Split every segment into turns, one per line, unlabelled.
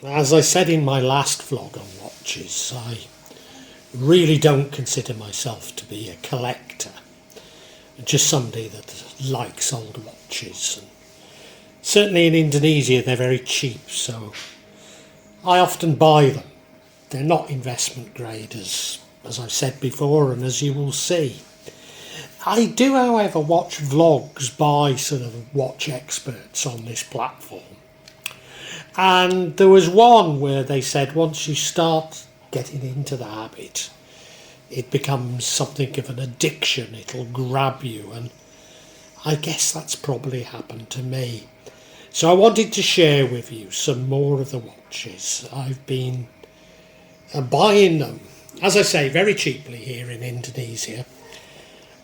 As I said in my last vlog on watches, I really don't consider myself to be a collector. Just somebody that likes old watches. And certainly in Indonesia they're very cheap, so I often buy them. They're not investment grade, as I've said before, and as you will see. I do, however, watch vlogs by sort of watch experts on this platform. And there was one where they said once you start getting into the habit, it becomes something of an addiction. It'll grab you, and I guess that's probably happened to me. So I wanted to share with you some more of the watches. I've been buying them, as I say, very cheaply here in Indonesia.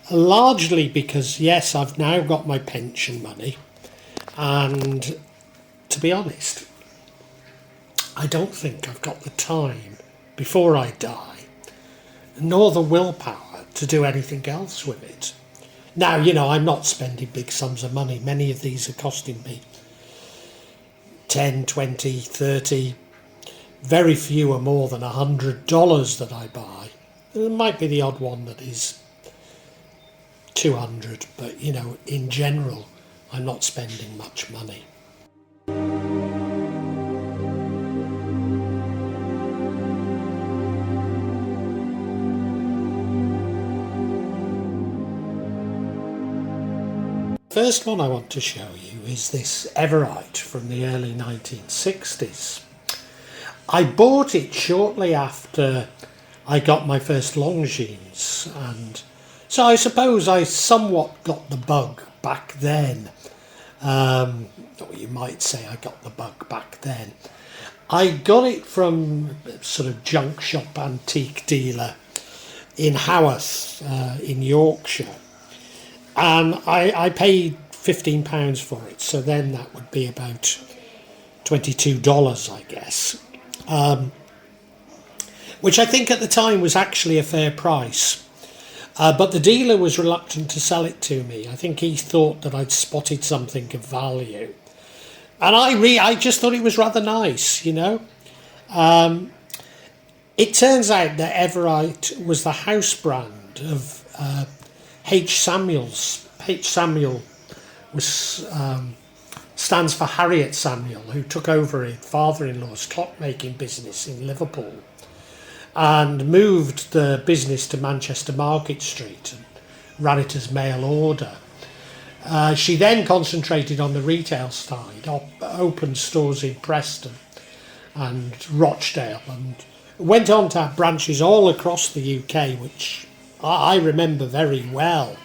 Largely because, yes, I've now got my pension money, and to be honest, I don't think I've got the time before I die, nor the willpower to do anything else with it. Now, you know, I'm not spending big sums of money. Many of these are costing me 10, 20, 30. Very few are more than $100 that I buy. There might be the odd one that is 200, but, you know, in general, I'm not spending much money. First one I want to show you is this Everite from the early 1960s. I bought it shortly after I got my first Longines, and so I suppose I somewhat got the bug back then. Or you might say I got the bug back then. I got it from a sort of junk shop antique dealer in Haworth in Yorkshire. And I paid £15 for it, so then that would be about $22, I guess. Which I think at the time was actually a fair price. But the dealer was reluctant to sell it to me. I think he thought that I'd spotted something of value. And I just thought it was rather nice, you know. It turns out that Everite was the house brand of H. Samuels. H. Samuel stands for Harriet Samuel, who took over his father-in-law's clockmaking business in Liverpool and moved the business to Manchester Market Street and ran it as mail order. She then concentrated on the retail side, opened stores in Preston and Rochdale, and went on to have branches all across the UK, which I remember very well.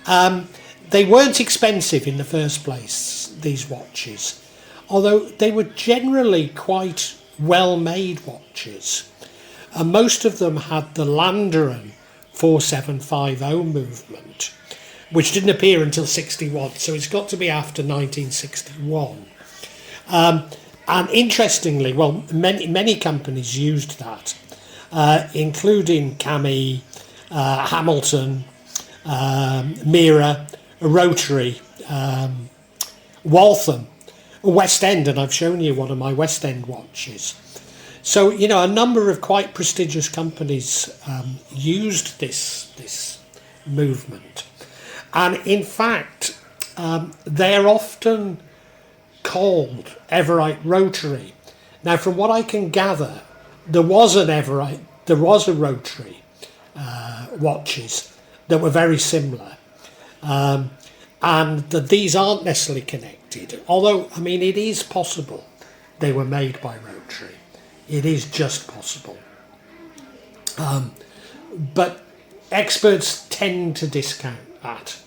They weren't expensive in the first place, these watches, although they were generally quite well-made watches. Most of them had the Landeran 4750 movement, which didn't appear until 61, so it's got to be after 1961. And interestingly, well, many companies used that, including Cami, Hamilton, Mira, Rotary, Waltham, West End, and I've shown you one of my West End watches. So, you know, a number of quite prestigious companies used this movement. And in fact, they're often called Everite Rotary. Now, from what I can gather, there was an Everite, there was a Rotary watches that were very similar. And that these aren't necessarily connected. Although, I mean, it is possible they were made by Rotary. It is just possible. But experts tend to discount that.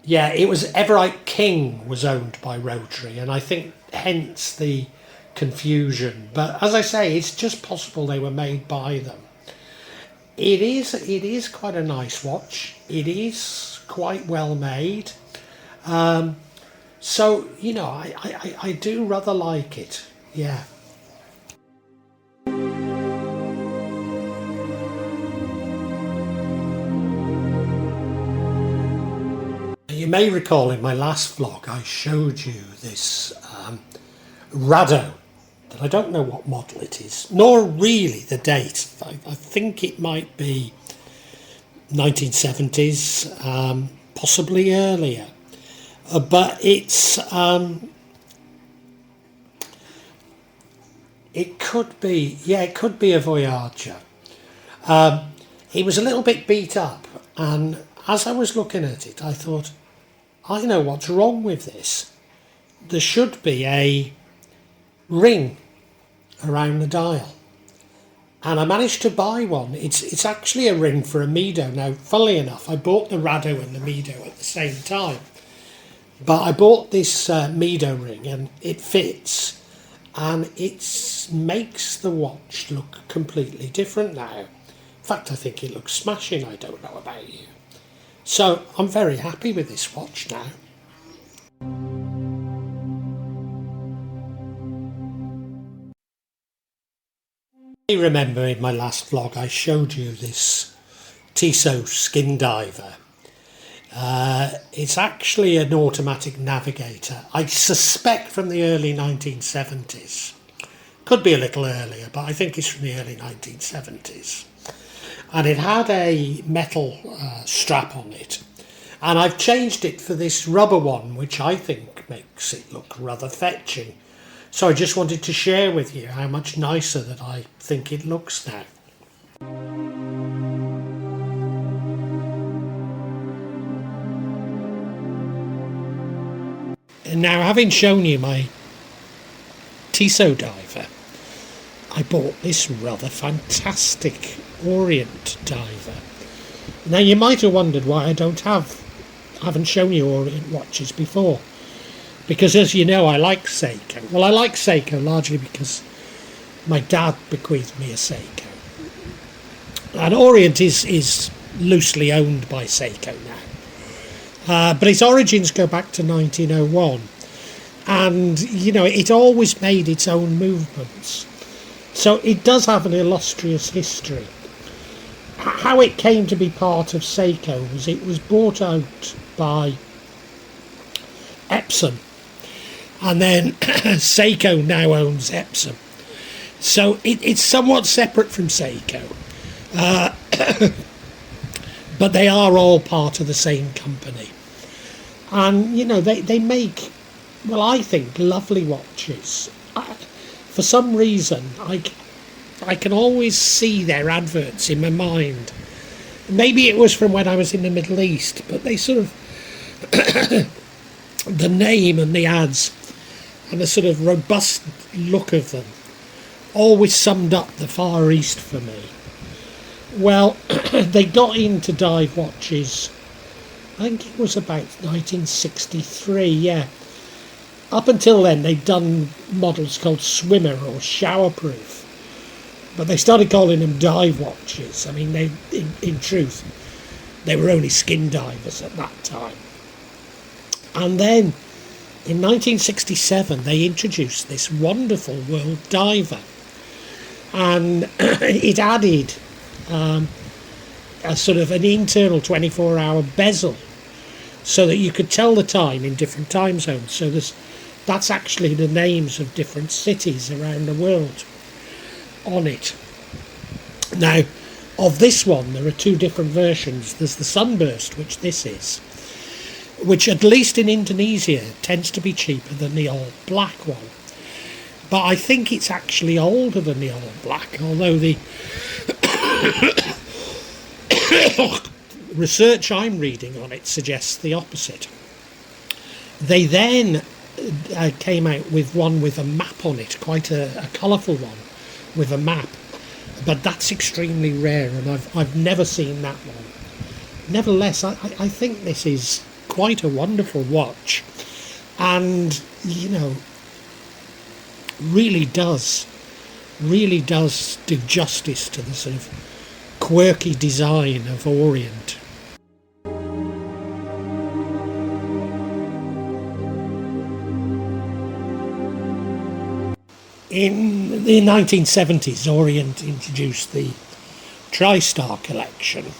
Yeah, it was Everite King was owned by Rotary, and I think hence the confusion. But as I say, it's just possible they were made by them. It is quite a nice watch. It is quite well made. So, you know, I do rather like it. Yeah. You may recall in my last vlog I showed you this Rado, that I don't know what model it is, nor really the date. I think it might be 1970s, possibly earlier. But it's it could be, yeah, it could be a Voyager. It was a little bit beat up, and as I was looking at it, I thought, I know what's wrong with this. There should be a ring around the dial. And I managed to buy one. It's actually a ring for a Mido. Now, funnily enough, I bought the Rado and the Mido at the same time. But I bought this Mido ring, and it fits. And it makes the watch look completely different now. In fact, I think it looks smashing. I don't know about you. So I'm very happy with this watch now. You remember in my last vlog I showed you this Tissot skin diver. It's actually an automatic navigator. I suspect from the early 1970s. Could be a little earlier, but I think it's from the early 1970s. And it had a metal strap on it, and I've changed it for this rubber one, which I think makes it look rather fetching. So I just wanted to share with you how much nicer that I think it looks now. And now, having shown you my Tissot diver, I bought this rather fantastic Orient diver. Now, you might have wondered why I haven't shown you Orient watches before, because as you know, I like Seiko. Well, I like Seiko largely because my dad bequeathed me a Seiko, and Orient is loosely owned by Seiko now, but its origins go back to 1901, and you know, it always made its own movements. So it does have an illustrious history. How it came to be part of Seiko was it was bought out by Epsom, and then Seiko now owns Epsom. So it's somewhat separate from Seiko, but they are all part of the same company. And you know, they make, well, I think, lovely watches. For some reason, I can always see their adverts in my mind. Maybe it was from when I was in the Middle East, but they sort of, the name and the ads and the sort of robust look of them always summed up the Far East for me. Well, they got into dive watches, I think it was about 1963, yeah. Up until then, they'd done models called swimmer or showerproof, but they started calling them dive watches. I mean, in truth, they were only skin divers at that time. And then, in 1967, they introduced this wonderful world diver, and it added a sort of an internal 24-hour bezel, so that you could tell the time in different time zones. So that's actually the names of different cities around the world on it. Now, of this one, there are two different versions. There's the Sunburst, which this is, which at least in Indonesia tends to be cheaper than the All Black one. But I think it's actually older than the All Black, although the research I'm reading on it suggests the opposite. They then came out with one with a map on it, quite a colourful one with a map, but that's extremely rare, and I've never seen that one. Nevertheless, I think this is quite a wonderful watch, and you know, really does do justice to the sort of quirky design of Orient. In the 1970s, Orient introduced the TriStar collection,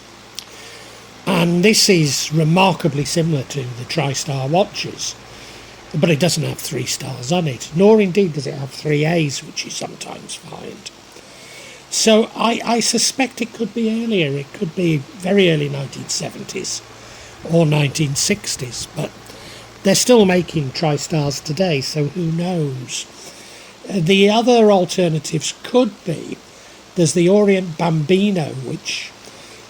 And this is remarkably similar to the TriStar watches, but it doesn't have 3 stars on it, nor indeed does it have 3 A's, which you sometimes find. So I suspect it could be earlier. It could be very early 1970s or 1960s, but they're still making TriStars today, so who knows. The other alternatives could be, there's the Orient Bambino, which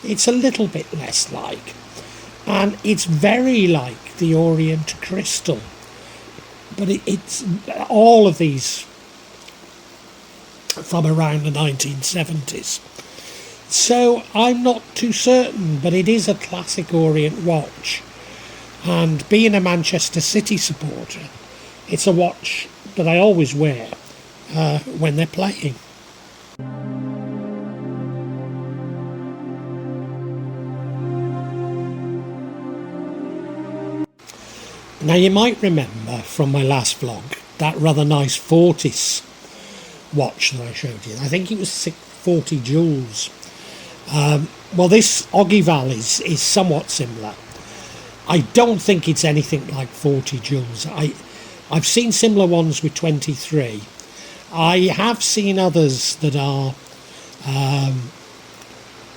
it's a little bit less like, and it's very like the Orient Crystal, but it's all of these from around the 1970s. So I'm not too certain, but it is a classic Orient watch, and being a Manchester City supporter, it's a watch that I always wear when they're playing. Now you might remember from my last vlog that rather nice Fortis watch that I showed you. I think it was 40 joules. Well, this Ogival is somewhat similar. I don't think it's anything like 40 joules. I've seen similar ones with 23. I have seen others that are,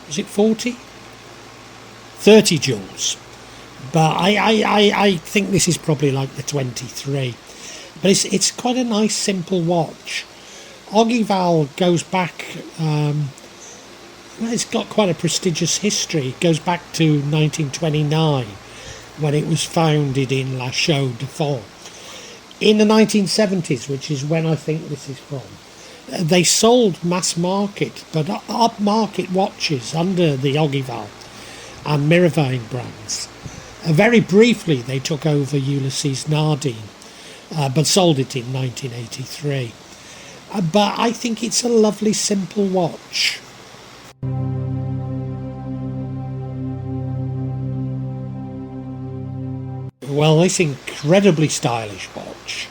was it 40? 30 joules. But I think this is probably like the 23. But it's quite a nice, simple watch. Ogival goes back, well, it's got quite a prestigious history. It goes back to 1929, when it was founded in La Chaux de Fonds. In the 1970s, which is when I think this is from, they sold mass market, but upmarket watches under the Ogival and Miravigne brands. Very briefly, they took over Ulysses Nardine, but sold it in 1983. But I think it's a lovely, simple watch. Well, this incredibly stylish watch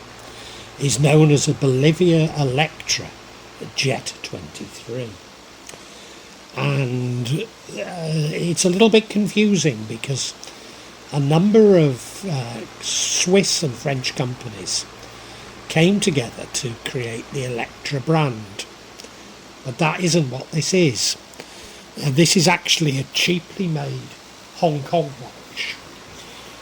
is known as a Bolivia Electra Jet 23. And it's a little bit confusing because a number of Swiss and French companies came together to create the Electra brand. But that isn't what this is. This is actually a cheaply made Hong Kong watch.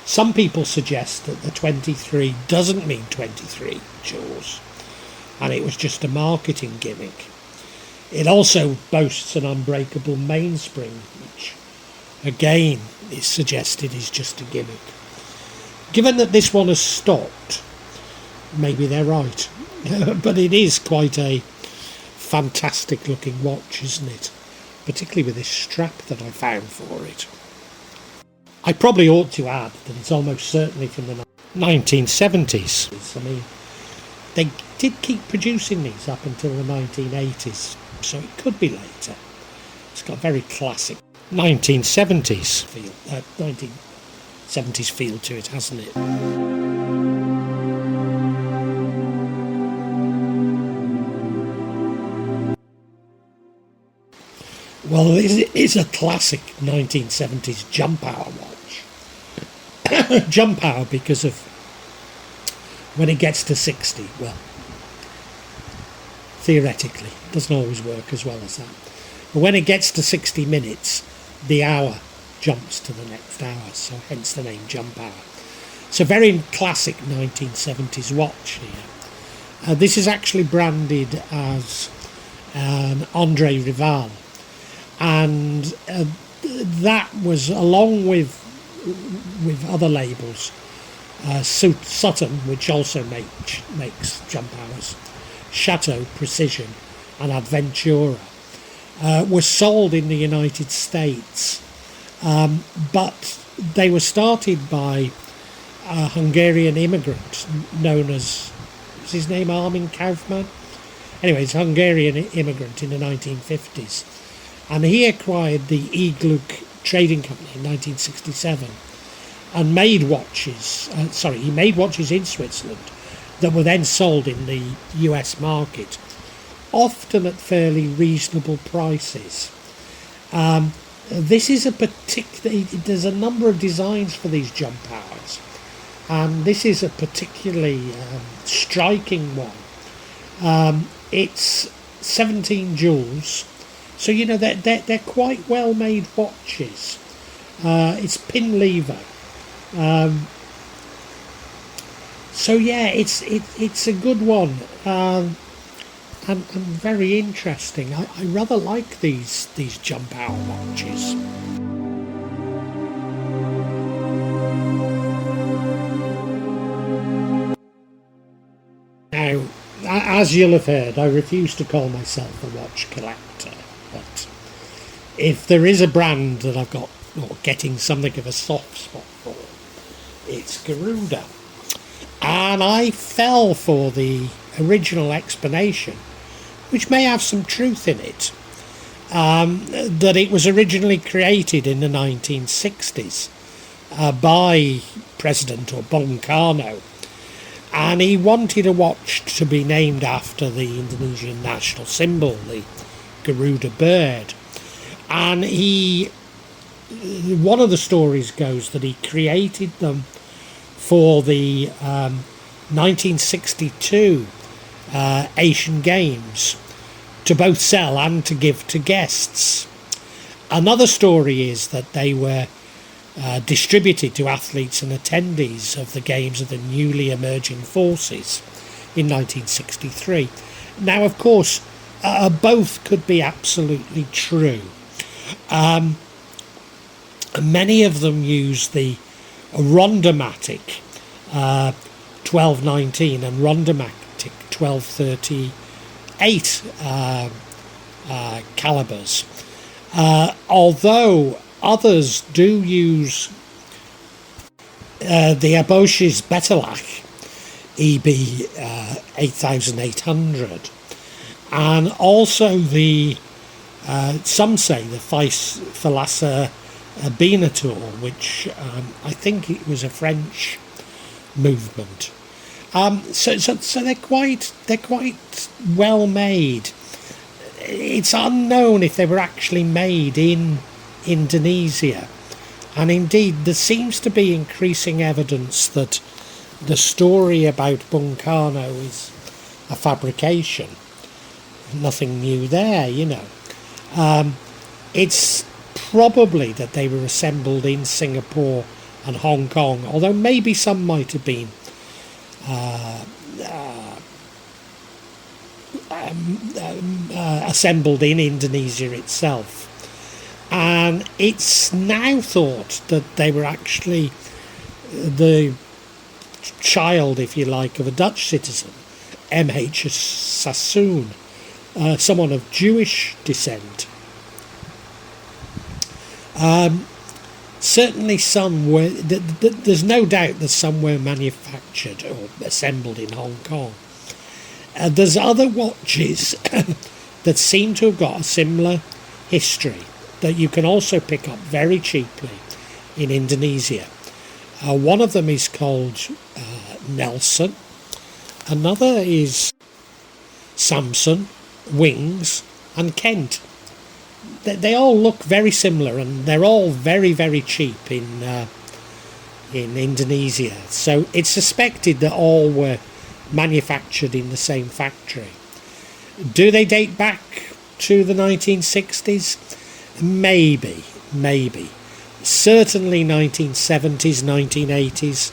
Some people suggest that the 23 doesn't mean 23 joules, and it was just a marketing gimmick. It also boasts an unbreakable mainspring, which again is suggested is just a gimmick. Given that this one has stopped, maybe they're right. But it is quite a fantastic looking watch, isn't it? Particularly with this strap that I found for it. I probably ought to add that it's almost certainly from the 1970s. I mean, they did keep producing these up until the 1980s, so it could be later. It's got a very classic 1970s feel, 1970s feel to it, hasn't it? Well, it is a classic 1970s jump hour watch. Jump hour because of when it gets to 60, well, theoretically, it doesn't always work as well as that. But when it gets to 60 minutes, the hour jumps to the next hour, so hence the name jump hour. It's a very classic 1970s watch here. This is actually branded as an Andre Rivalle. And that was, along with other labels, Sutton, which also makes jump hours, Chateau, Precision and Adventura, were sold in the United States, but they were started by a Hungarian immigrant known as, was his name Armin Kaufmann? Anyway, he's a Hungarian immigrant in the 1950s. And he acquired the Igluk Trading Company in 1967 and made watches, he made watches in Switzerland that were then sold in the US market, often at fairly reasonable prices. This is a particular. There's a number of designs for these jump hours, and this is a particularly striking one. It's 17 jewels, so you know they're quite well made watches. It's pin lever, so yeah, it's a good one. And very interesting. I rather like these jump hour watches. Now, as you'll have heard, I refuse to call myself a watch collector, but if there is a brand that I've got, or getting something of a soft spot for, it's Garuda. And I fell for the original explanation, which may have some truth in it, that it was originally created in the 1960s by President Bung, and he wanted a watch to be named after the Indonesian national symbol, the Garuda bird. And one of the stories goes that he created them for the 1962 Asian Games, to both sell and to give to guests. Another story is that they were distributed to athletes and attendees of the games of the newly emerging forces in 1963. Now, of course, both could be absolutely true. Many of them use the Rondomatic 1219 and Rondomatic 1238 calibers, although others do use the Abosch's Bettelach EB 8800, and also the some say the Thalassa Benatour, which I think it was a French movement. So they're quite well made. It's unknown if they were actually made in Indonesia, and indeed there seems to be increasing evidence that the story about Bung Karno is a fabrication. Nothing new there, you know. It's probably that they were assembled in Singapore and Hong Kong, although maybe some might have been assembled in Indonesia itself. And it's now thought that they were actually the child, if you like, of a Dutch citizen, M.H. Sassoon, someone of Jewish descent. Certainly some were, there's no doubt that some were manufactured or assembled in Hong Kong. There's other watches that seem to have got a similar history that you can also pick up very cheaply in Indonesia. One of them is called Nelson. Another is Samson, Wings and Kent. They all look very similar, and they're all very, very cheap in Indonesia. So it's suspected that all were manufactured in the same factory. Do they date back to the 1960s? Maybe. Certainly 1970s, 1980s.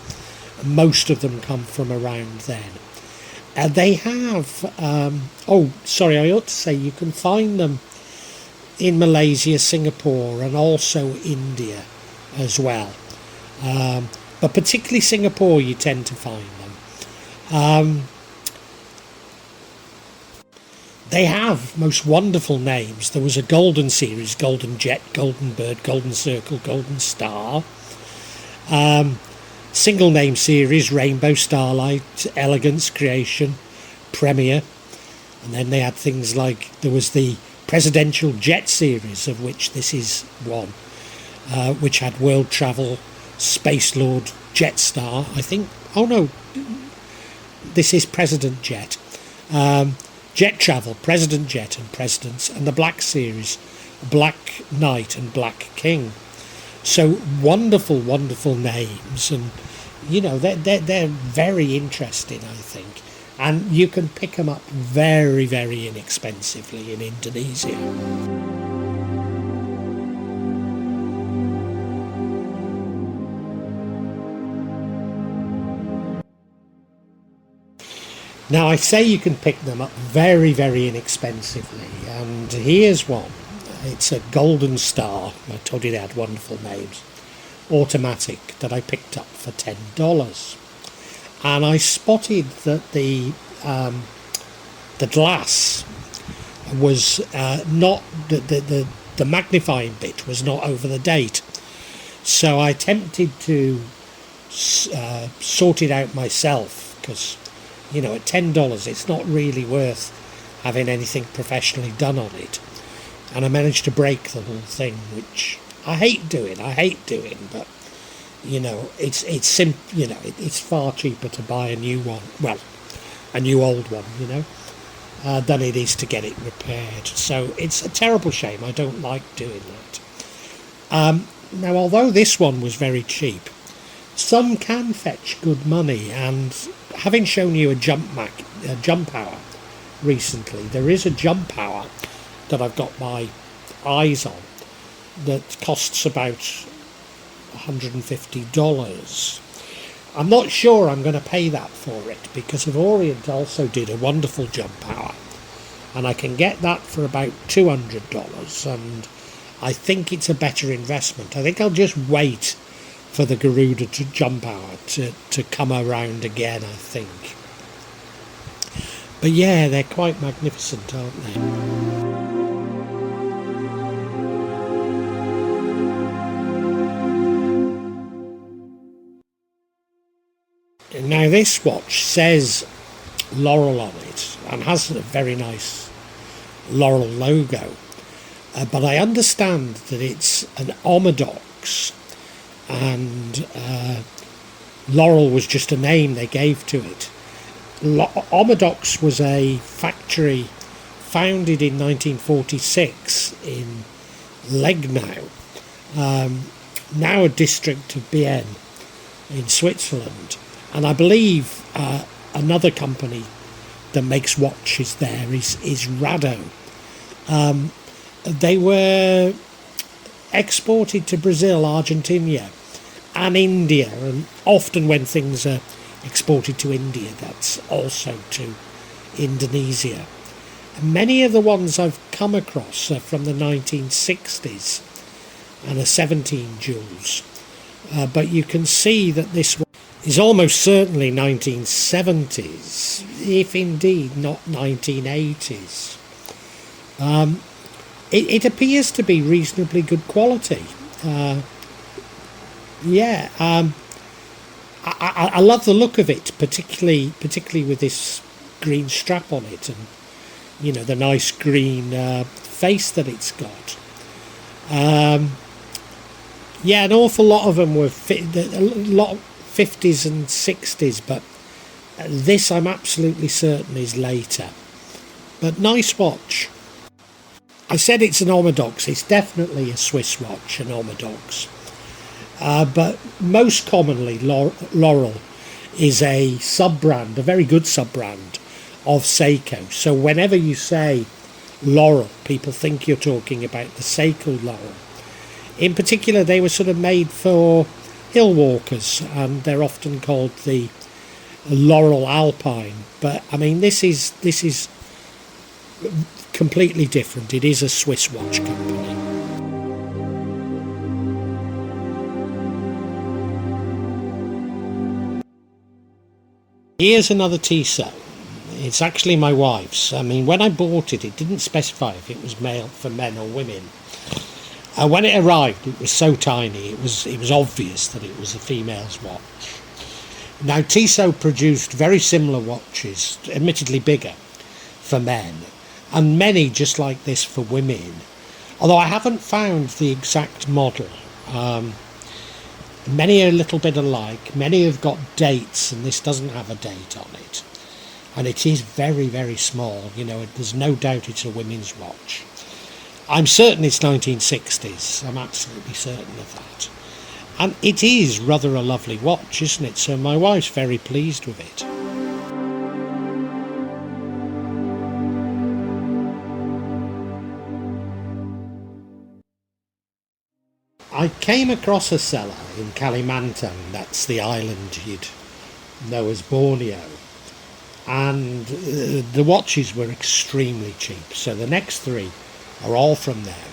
Most of them come from around then. They have... I ought to say you can find them in Malaysia, Singapore, and also India as well. But particularly Singapore, you tend to find them. They have most wonderful names. There was a golden series, Golden Jet, Golden Bird, Golden Circle, Golden Star. Single name series, Rainbow, Starlight, Elegance, Creation, Premier. And then they had things like, there was the Presidential Jet series, of which this is one, which had World Travel, Space Lord, Jetstar, I think. Oh no, this is President Jet. Jet Travel, President Jet and Presidents, and the Black Series, Black Knight and Black King. So wonderful, wonderful names, and you know they're very interesting, I think, and you can pick them up very, very inexpensively in Indonesia. Now I say you can pick them up very, very inexpensively, and here's one. It's a Golden Star. I told you they had wonderful names. Automatic that I picked up for $10, and I spotted that the glass was not the magnifying bit was not over the date, so I attempted to sort it out myself, because you know at $10 it's not really worth having anything professionally done on it. And I managed to break the whole thing, which I hate doing, but you know, it's far cheaper to buy a new one, well, a new old one, you know, than it is to get it repaired. So it's a terrible shame. I don't like doing that. Now, although this one was very cheap, some can fetch good money, and having shown you a jump hour recently, there is a jump hour that I've got my eyes on that costs about $150. I'm not sure I'm going to pay that for it, because of Orient also did a wonderful jump hour, and I can get that for about $200, and I think it's a better investment. I think I'll just wait for the Garuda to jump hour to come around again, I think. But yeah, they're quite magnificent, aren't they? Now this watch says Laurel on it and has a very nice Laurel logo, but I understand that it's an Omidox, and Laurel was just a name they gave to it. Omidox was a factory founded in 1946 in Legnau, now a district of Bienne in Switzerland. And I believe another company that makes watches there is Rado. They were exported to Brazil, Argentina and India, and often when things are exported to India, that's also to Indonesia. And many of the ones I've come across are from the 1960s and are 17 jewels. But you can see that this one is almost certainly 1970s, if indeed not 1980s. It appears to be reasonably good quality. I love the look of it, particularly with this green strap on it, and you know the nice green face that it's got. An awful lot of them were a lot 50s and 60s, but this I'm absolutely certain is later. But nice watch. I said it's an Omidox. It's definitely a Swiss watch, an Omidox. But most commonly, Laurel is a sub-brand, a very good sub-brand of Seiko. So whenever you say Laurel, people think you're talking about the Seiko Laurel. In particular, they were sort of made for hill walkers, and they're often called the Laurel Alpine. But I mean, this is completely different. It is a Swiss watch company. Here's another Tissot. It's actually my wife's. I mean, when I bought it, it didn't specify if it was male for men or women. When it arrived, it was so tiny, it was obvious that it was a female's watch. Now, Tissot produced very similar watches, admittedly bigger, for men, and many just like this for women, although I haven't found the exact model. Many are a little bit alike, many have got dates, and this doesn't have a date on it. And it is very, very small, you know, there's no doubt it's a women's watch. I'm certain it's 1960s. I'm absolutely certain of that. And it is rather a lovely watch, isn't it? So my wife's very pleased with it. I came across a seller in Kalimantan, that's the island you'd know as Borneo, and the watches were extremely cheap. So the next three are all from them.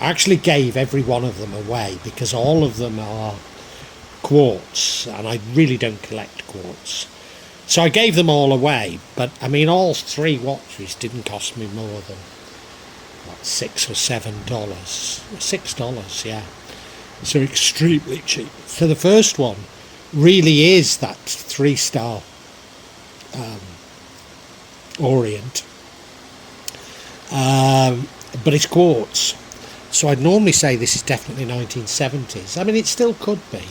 I actually gave every one of them away because all of them are quartz, and I really don't collect quartz. So I gave them all away, but I mean, all three watches didn't cost me more than $6 or $7. $6, yeah. So extremely cheap. So the first one really is that 3-star Orient, but it's quartz. So I'd normally say this is definitely 1970s. I mean, it still could be,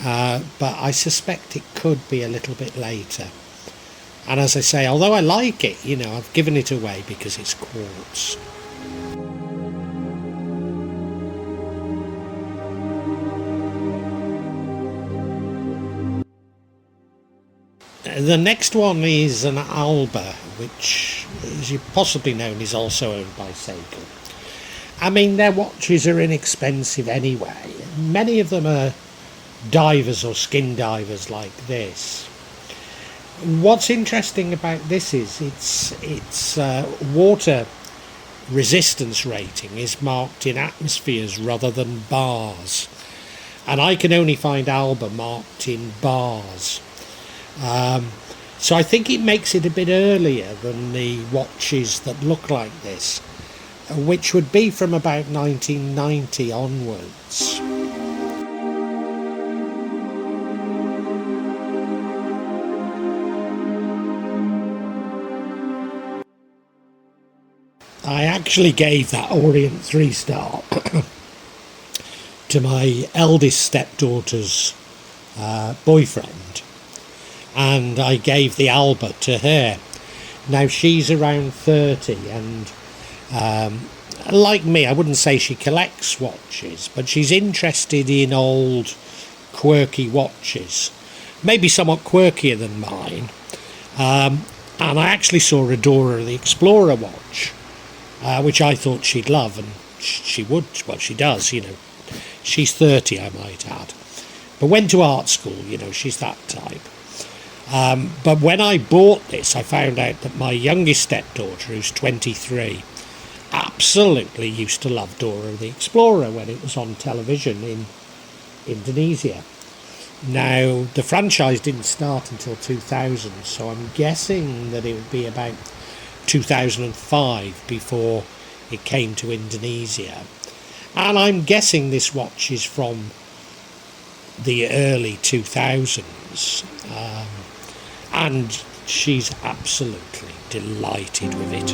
but I suspect it could be a little bit later. And as I say, although I like it, you know, I've given it away because it's quartz. The next one is an Alba, which, as you've possibly known, is also owned by Seiko. I mean, their watches are inexpensive anyway. Many of them are divers or skin divers like this. What's interesting about this is its water resistance rating is marked in atmospheres rather than bars. And I can only find Alba marked in bars. So I think it makes it a bit earlier than the watches that look like this, which would be from about 1990 onwards. I actually gave that Orient 3-star to my eldest stepdaughter's boyfriend, and I gave the Alba to her. Now she's around 30, and like me, I wouldn't say she collects watches, but she's interested in old quirky watches, maybe somewhat quirkier than mine. And I actually saw a Dora the Explorer watch, which I thought she'd love, and she would. Well, she does, you know. She's 30, I might add, but went to art school, you know, she's that type. But when I bought this, I found out that my youngest stepdaughter, who's 23, absolutely used to love Dora the Explorer when it was on television in Indonesia. Now, the franchise didn't start until 2000, so I'm guessing that it would be about 2005 before it came to Indonesia. And I'm guessing this watch is from the early 2000s. And she's absolutely delighted with it.